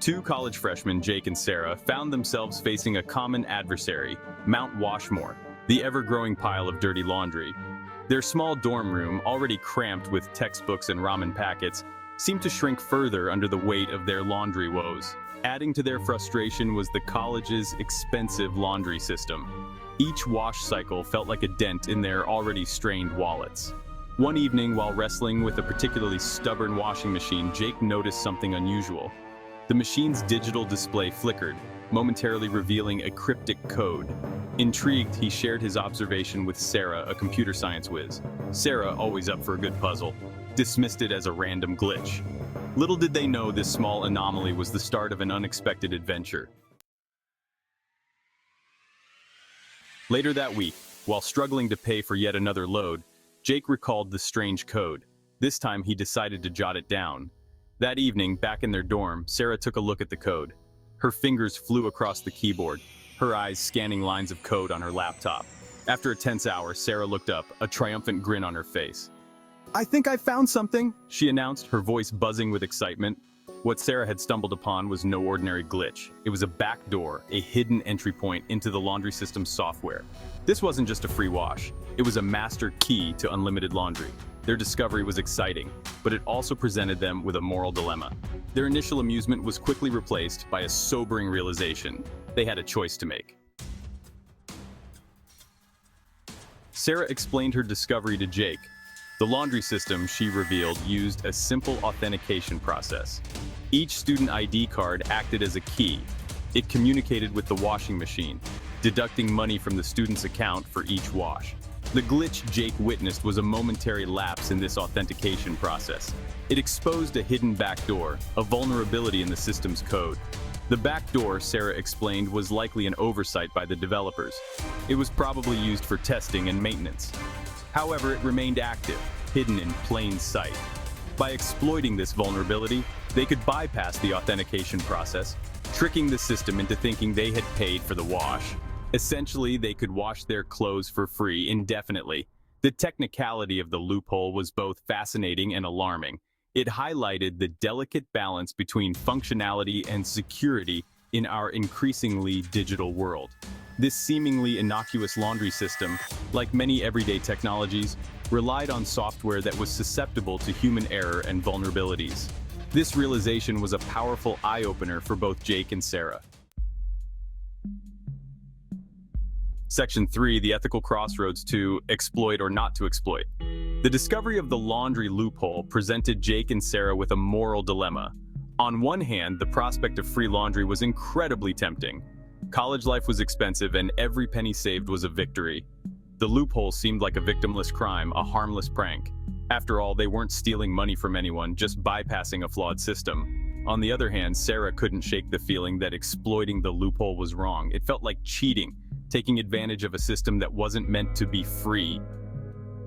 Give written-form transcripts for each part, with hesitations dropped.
Two college freshmen, Jake and Sarah, found themselves facing a common adversary, Mount Washmore, the ever-growing pile of dirty laundry. Their small dorm room, already cramped with textbooks and ramen packets, seemed to shrink further under the weight of their laundry woes. Adding to their frustration was the college's expensive laundry system. Each wash cycle felt like a dent in their already strained wallets. One evening, while wrestling with a particularly stubborn washing machine, Jake noticed something unusual. The machine's digital display flickered, momentarily revealing a cryptic code. Intrigued, he shared his observation with Sarah, a computer science whiz. Sarah, always up for a good puzzle, dismissed it as a random glitch. Little did they know this small anomaly was the start of an unexpected adventure. Later that week, while struggling to pay for yet another load, Jake recalled the strange code. This time he decided to jot it down. That evening, back in their dorm, Sarah took a look at the code. Her fingers flew across the keyboard, her eyes scanning lines of code on her laptop. After a tense hour, Sarah looked up, a triumphant grin on her face. "I think I found something," she announced, her voice buzzing with excitement. What Sarah had stumbled upon was no ordinary glitch. It was a backdoor, a hidden entry point into the laundry system's software. This wasn't just a free wash. It was a master key to unlimited laundry. Their discovery was exciting, but it also presented them with a moral dilemma. Their initial amusement was quickly replaced by a sobering realization. They had a choice to make. Sarah explained her discovery to Jake. The laundry system, she revealed, used a simple authentication process. Each student ID card acted as a key. It communicated with the washing machine, deducting money from the student's account for each wash. The glitch Jake witnessed was a momentary lapse in this authentication process. It exposed a hidden backdoor, a vulnerability in the system's code. The backdoor, Sarah explained, was likely an oversight by the developers. It was probably used for testing and maintenance. However, it remained active, hidden in plain sight. By exploiting this vulnerability, they could bypass the authentication process, tricking the system into thinking they had paid for the wash. Essentially, they could wash their clothes for free indefinitely. The technicality of the loophole was both fascinating and alarming. It highlighted the delicate balance between functionality and security in our increasingly digital world. This seemingly innocuous laundry system, like many everyday technologies, relied on software that was susceptible to human error and vulnerabilities. This realization was a powerful eye-opener for both Jake and Sarah. Section 3, the ethical crossroads to exploit or not to exploit. The discovery of the laundry loophole presented Jake and Sarah with a moral dilemma. On one hand, the prospect of free laundry was incredibly tempting. College life was expensive and every penny saved was a victory. The loophole seemed like a victimless crime, a harmless prank. After all, they weren't stealing money from anyone, just bypassing a flawed system. On the other hand, Sarah couldn't shake the feeling that exploiting the loophole was wrong. It felt like cheating, taking advantage of a system that wasn't meant to be free.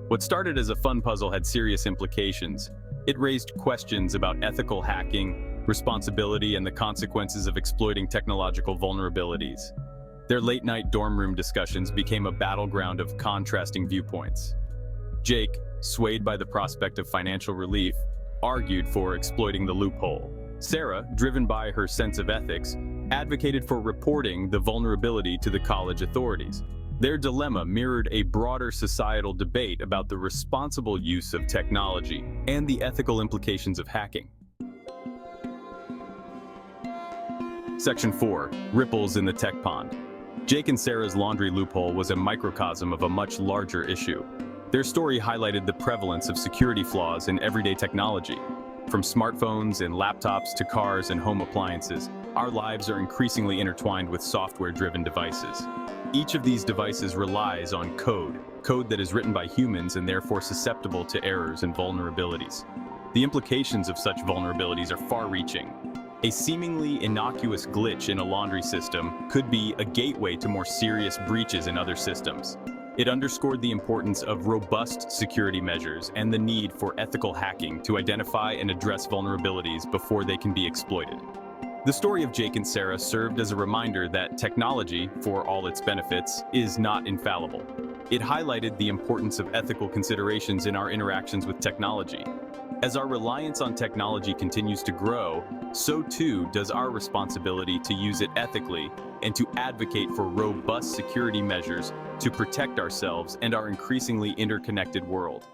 What started as a fun puzzle had serious implications. It raised questions about ethical hacking, responsibility, and the consequences of exploiting technological vulnerabilities. Their late-night dorm room discussions became a battleground of contrasting viewpoints. Jake, swayed by the prospect of financial relief, argued for exploiting the loophole. Sarah, driven by her sense of ethics, advocated for reporting the vulnerability to the college authorities. Their dilemma mirrored a broader societal debate about the responsible use of technology and the ethical implications of hacking. Section 4. Ripples in the tech pond. Jake and Sarah's laundry loophole was a microcosm of a much larger issue. Their story highlighted the prevalence of security flaws in everyday technology. From smartphones and laptops to cars and home appliances, our lives are increasingly intertwined with software-driven devices. Each of these devices relies on code that is written by humans and therefore susceptible to errors and vulnerabilities. The implications of such vulnerabilities are far-reaching. A seemingly innocuous glitch in a laundry system could be a gateway to more serious breaches in other systems. It underscored the importance of robust security measures and the need for ethical hacking to identify and address vulnerabilities before they can be exploited. The story of Jake and Sarah served as a reminder that technology, for all its benefits, is not infallible. It highlighted the importance of ethical considerations in our interactions with technology. As our reliance on technology continues to grow, so too does our responsibility to use it ethically and to advocate for robust security measures to protect ourselves and our increasingly interconnected world.